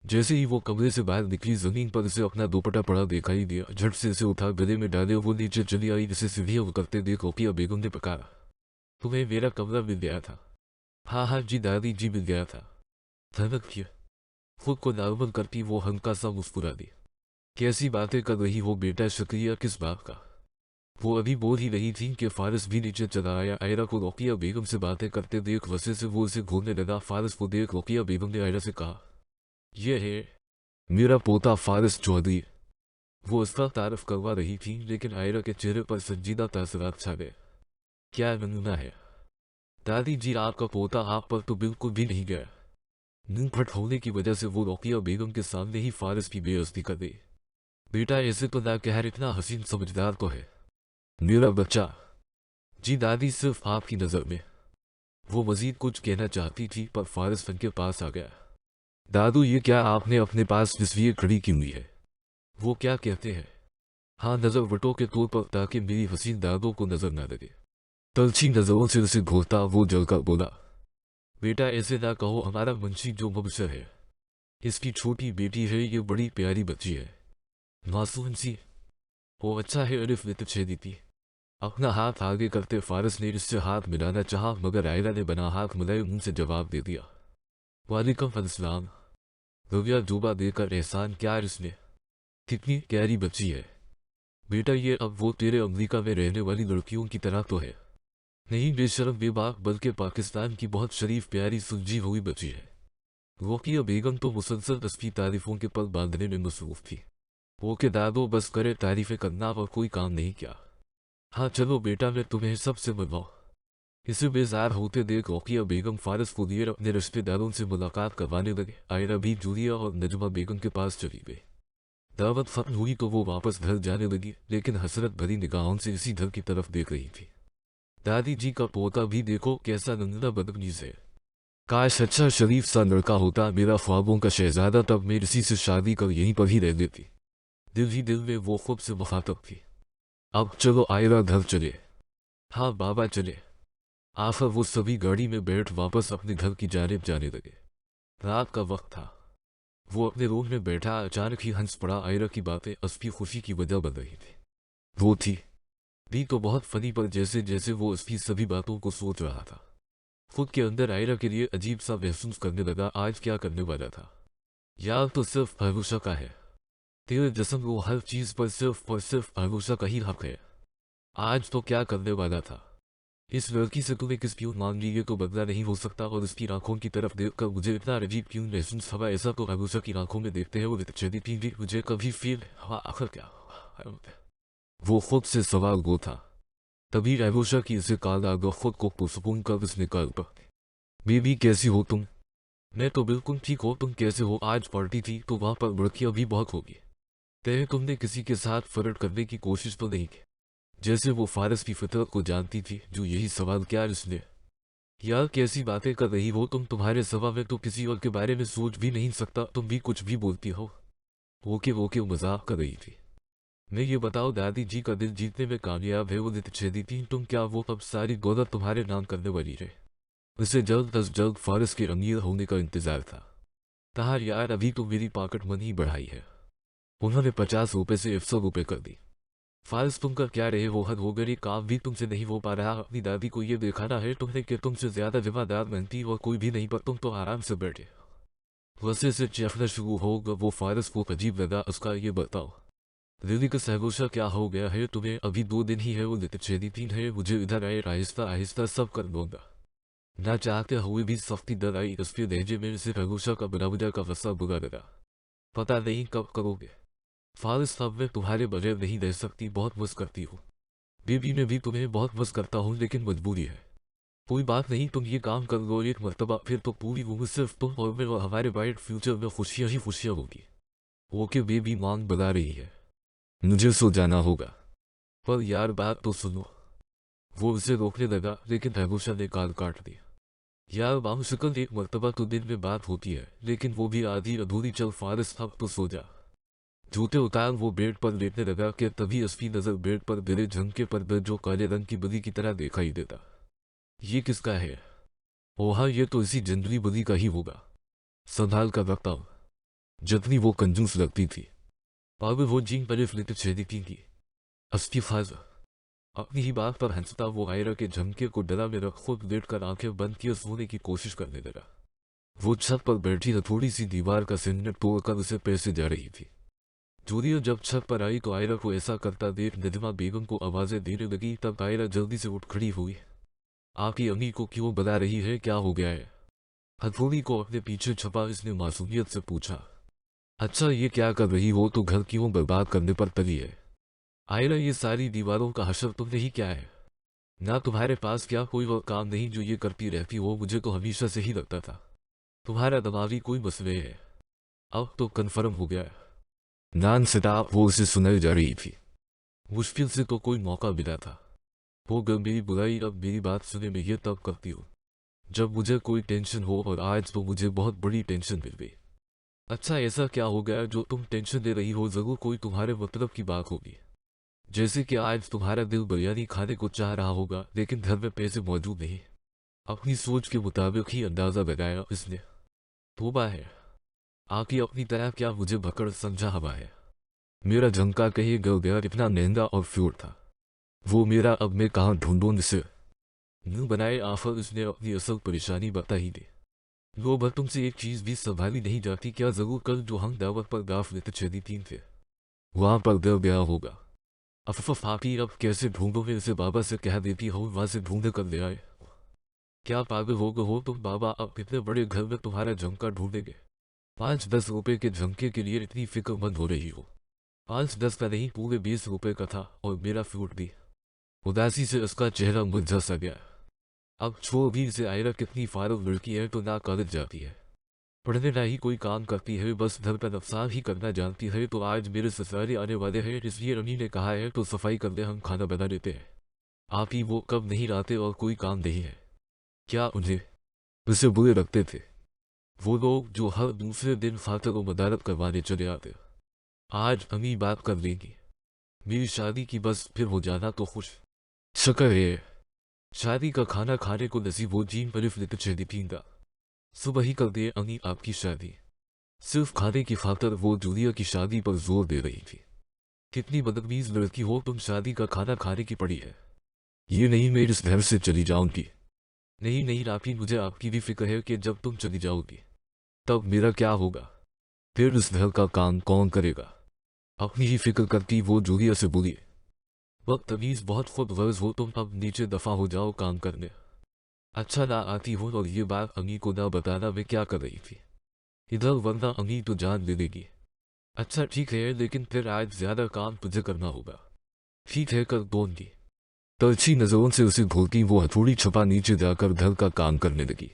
जैसे ही वो कमरे से बाहर निकली, जमीन पर उसे अपना दुपट्टा पड़ा दिखाई दिया। झट से उसे उठा गले में डाले वो नीचे चली आई। जिसे सीढ़ियां उतरते देख रोकिया बेगम ने पुकारा, तुम्हें मेरा कमरा मिल गया था? हाँ हाँ जी दादी जी, मिल गया था। धनक किया। खुद को नॉर्मल करती वो हल्का सा मुस्कुरा दी। कैसी बातें कर रही हो बेटा, शुक्रिया किस बात का? वो अभी बोल ही रही थी कि फारिस भी नीचे चला आया। आयरा को रोकिया बेगम से बातें करते देख वसे से वो उसे घूरने लगा। फारिस को देख रोकिया बेगम ने आयरा से कहा, यह है मेरा पोता फारिस चौधरी। वो उसका तारीफ करवा रही थी, लेकिन आयरा के चेहरे पर संजीदा तासरात छा गए। क्या नमूना है दादी जी, आपका पोता आप पर तो बिल्कुल भी नहीं गया। नींद फट होने की वजह से वो रोकिया बेगम के सामने ही फारिस की बेइज्जती कर दी। बेटा ऐसे तो ना कह, इतना हसीन समझदार तो है मेरा बच्चा। जी दादी, सिर्फ आपकी नजर में। वो मजीद कुछ कहना चाहती थी पर फारिस उनके पास आ गया। दादू, ये क्या आपने अपने पास तस्वीर खड़ी की हुई है? वो क्या कहते हैं? हाँ, नजर वटों के तौर पर, ताकि मेरी हसीन दादों को नजर ना लगे। तलछी नजरों से उसे घूरता वो जलकर बोला, बेटा ऐसे ना कहो, हमारा मुंशी जो मुबसर है, इसकी छोटी बेटी है, ये बड़ी प्यारी बच्ची है, मासूम सी। वो अच्छा है, अलिफ ने छेदी थी। अपना हाथ आगे करते फारिस ने इससे हाथ मिलाना चाहा, मगर आयरा ने बना हाथ मिलाए मुंह से जवाब दे दिया, वालेकुम अस्सलाम। रविया डूबा देकर, एहसान क्या इसने, कितनी प्यारी बच्ची है बेटा ये। अब वो तेरे अमेरिका में रहने वाली लड़कियों की तरह तो है नहीं बेशरम बेबाक, बल्कि पाकिस्तान की बहुत शरीफ प्यारी सुलझी हुई बच्ची है। रोकिया बेगम तो मुसलसल तस्वीर तारीफों के पल बांधने में मसरूफ थी। वो के दादो बस करे तारीफें करना और कोई काम नहीं किया। हाँ चलो बेटा, मैं तुम्हें सबसे मिलवाऊं। इसे बेजार होते देख रोकिया बेगम फारिस को लिए अपने रिश्तेदारों से मुलाकात करवाने लगे। आयरा भी जूलिया और नजमा बेगम के पास चली गई। दावत खत्म हुई तो वो वापस घर जाने लगी, लेकिन हसरत भरी निगाहों से इसी घर की तरफ देख रही थी। दादी जी का पोता भी देखो कैसा नंगा बदतमीज है। काश अच्छा शरीफ सा लड़का होता, मेरा ख्वाबों का शहजादा, तब मैं इसी से शादी कर यहीं पर ही रह लेती। दिल ही दिल में वो खुद से मुखातब थी। अब चलो आयरा, घर चले। हाँ बाबा चले। आखिर वो सभी गाड़ी में बैठ वापस अपने घर की जानिब जाने लगे। रात का वक्त था। वो अपने रूम में बैठा, अचानक ही हंस पड़ा। आयरा की बातें उसकी खुशी की वजह बन रही थी। वो थी भी तो बहुत फनी, पर जैसे जैसे वो उसकी सभी बातों को सोच रहा था, खुद के अंदर आयरा के लिए अजीब सा महसूस करने लगा। आज क्या करने वाला था यार, तो सिर्फ भरोसा का है। तेरे जिस्म वो हर चीज पर सिर्फ और सिर्फ भरोसा का ही हक है। आज तो क्या करने वाला था? इस लड़की से तुम्हें किस क्यों मांग ली, ये तो बदला नहीं हो सकता। और उसकी आंखों की तरफ देखकर मुझे इतना अजीब क्यों महसूस हुआ? ऐसा तो भरोसा की आंखों में देखते हैं वो चली थी, मुझे कभी फील हुआ आखिर क्या हुआ? वो खुद से सवाल गो था। तभी रैवोशा की इसे कॉल आ गया। खुद को पुरसकून कर उसने कॉल पर, बेबी कैसी हो तुम? मैं तो बिल्कुल ठीक हो, तुम कैसे हो? आज पार्टी थी तो वहां पर लड़कियां भी बहुत होगी। कहे तुमने किसी के साथ फ्लर्ट करने की कोशिश तो नहीं की? जैसे वो फारिस की फितरत को जानती थी। जो यही सवाल क्या इसने? यार कैसी बातें कर रही हो तुम? तुम्हारे सवा में तो किसी और के बारे में सोच भी नहीं सकता, तुम भी कुछ भी बोलती हो। वो मजाक कर रही थी। मैं ये बताओ, दादी जी का दिल जीतने में कामयाब है वो छेदी थी तुम? क्या वो अब सारी दौलत तुम्हारे नाम करने वाली है? उसे जल्द अज जल्द फारिस के अमीर होने का इंतजार था। कहा यार, अभी तो मेरी पॉकेट मनी बढ़ाई है। उन्होंने 50 रुपए से 100 रुपए कर दी। फारिस तुम कर क्या रहे हो? हद हो गई, काम भी तुमसे नहीं हो पा रहा। अपनी दादी को ये दिखाना है तुम्हें कि तुमसे ज्यादा जिम्मेदार बनती और कोई भी नहीं, पर तुम तो आराम से बैठे। वैसे से चेफना शुरू होगा। वो फारिस को अजीब लगा। उसका ये बताओ दीदी का सहगोशा क्या हो गया है तुम्हें? अभी 2 दिन ही है वो छेदी 3 है। मुझे इधर आए, आहिस्ता आहिस्ता सब कर दूंगा। ना चाहते हुए भी सख्ती दर आई। उसके लहजे में से सहगोशा का बराबरा का रस्सा बुरा लगा। पता नहीं कब करोगे फारिस, साहब मैं तुम्हारे बगैर नहीं रह सकती, बहुत मिस करती हूँ। बेबी मैं भी तुम्हें बहुत मिस करता हूँ, लेकिन मजबूरी है। कोई बात नहीं, तुम ये काम कर लो एक मरतबा, फिर तो पूरी उम्र सिर्फ तुम और मैं और हमारे ब्राइट फ्यूचर में खुशियाँ ही खुशियाँ होगी। ओके बेबी, मांग बता रही है, मुझे सो जाना होगा। पर यार बात तो सुनो। वो उसे रोकने लगा, लेकिन महबूशा ने कान काट दिया। यार बामुश्किल एक मरतबा तो दिन में बात होती है, लेकिन वो भी आधी अधूरी। चल फारिस, अब तो सो जा। जूते उतार वो बेड पर लेटने लगा कि तभी उसकी नजर बेड पर गिरे झंके पर जो काले रंग की बली की तरह दिखाई देता। ये किसका है? ओहा, ये तो इसी जंगली बली का ही होगा। संभाल कर रखता हूँ। जितनी वो कंजूस लगती थी। अब वो जीन पर रिफ्लेक्ट छेदी की अस्तीफाज अपनी ही बात पर हंसता वो आयरा के झमके को डरा में रख खुद लेट कर आंखें बंद किए सोने की कोशिश करने लगा। वो छत पर बैठी थोड़ी सी दीवार का सिंडर तोड़कर उसे पैसे जा रही थी। जूलिया जब छत पर आई तो आयरा को ऐसा करता देख नजमा बेगम को आवाजें देने लगी। तब आयरा जल्दी से उठ खड़ी हुई। आपकी अम्मी को क्यों बता रही है, क्या हो गया है? हथौड़ी को अपने पीछे छपा इसने मासूमियत से पूछा। अच्छा ये क्या कर रही हो, तो घर क्यों बर्बाद करने पर तली है? आयरा ये सारी दीवारों का हशर तुमने ही क्या है? ना तुम्हारे पास क्या कोई वो काम नहीं जो ये करती रहती हो? मुझे तो हमेशा से ही लगता था तुम्हारा दिमागी कोई मसले है। अब तो कन्फर्म हो गया। नान सिताब वो उसे सुनाई जा रही थी। मुश्किल से तो कोई मौका मिला था। वो गल मेरी बुराई अब मेरी बात सुने में ये तब करती हूँ जब मुझे कोई टेंशन हो, और आज तो मुझे बहुत बड़ी टेंशन मिल गई। अच्छा ऐसा क्या हो गया जो तुम टेंशन दे रही हो? जरूर कोई तुम्हारे मतलब की बात होगी। जैसे कि आज तुम्हारा दिल बिरयानी खाने को चाह रहा होगा लेकिन घर में पैसे मौजूद नहीं। अपनी सोच के मुताबिक ही अंदाजा लगाया इसने। तोबा है, आकी अपनी तरह क्या मुझे भकड़ समझा हवा है। मेरा झंका कहीं गल गया, इतना महंगा और फ्यूर था वो मेरा, अब मैं कहाँ ढूंढूं इसे? मुंह बनाए आफर इसने अपनी असल परेशानी बताई दी। लो बस तुमसे एक चीज भी संभाली नहीं जाती क्या? जरूर कल जो हम दावत पर गाफ लेते चली तीन थे वहां पर गल गया होगा। अफफ आपी अब कैसे ढूंढोगे इसे? बाबा से कह देती हो वहां से ढूंढ कर ले आए। क्या पागल हो गए हो तुम? बाबा अब इतने बड़े घर में तुम्हारा झंका ढूंढेंगे? 5-10 रुपए के झंके के लिए इतनी फिक्रमंद हो रही हो? 5-10 का नहीं, पूरे 20 रुपए का था, और मेरा फ्रूट भी। उदासी से उसका चेहरा मुरझा सा गया। अब छोड़ भी इसे, आयरा कितनी फारूक लड़की है तो ना कॉलेज जाती है, पढ़ने ना ही कोई काम करती है, बस घर का नुकसान ही करना जानती है। तो आज मेरे ससुराली आने वाले हैं इसलिए अम्मी ने कहा है तो सफाई कर दे, हम खाना बना देते हैं। आप ही वो कब नहीं लाते और कोई काम नहीं है क्या उन्हें? उसे बुरे रखते थे वो लोग जो हर दूसरे दिन फातर को मदारत करवाने चले आते। आज अम्मी बात कर लेंगी मेरी शादी की, बस फिर हो जाना तो खुश। शक्र है शादी का खाना खाने को नसीब हो, जीन पर लेते चली पींदा। सुबह ही कर दिए अम्मी आपकी शादी। सिर्फ खाने की खातर वो जूलिया की शादी पर जोर दे रही थी। कितनी बदतमीज लड़की हो तुम, शादी का खाना खाने की पड़ी है। ये नहीं मैं इस घर से चली जाऊंगी। नहीं नहीं राफी, मुझे आपकी भी फिक्र है कि जब तुम चली जाओगी तब मेरा क्या होगा? फिर इस घर का काम कौन करेगा? अपनी ही फिक्र करती वो जूलिया से बोली। वक्त तमीज बहुत खुद गर्ज हो तुम, अब नीचे दफा हो जाओ काम करने। अच्छा ना आती हो, और ये बात अम्मी को ना बताना मैं क्या कर रही थी इधर, वरना अम्मी तो जान ले लेगी। अच्छा ठीक है, लेकिन फिर आज ज्यादा काम तुझे करना होगा। ठीक है कर दूंगी। तरछी नजरों से उसे घूरती वो हथौड़ी छुपा नीचे जाकर घर का काम करने लगी।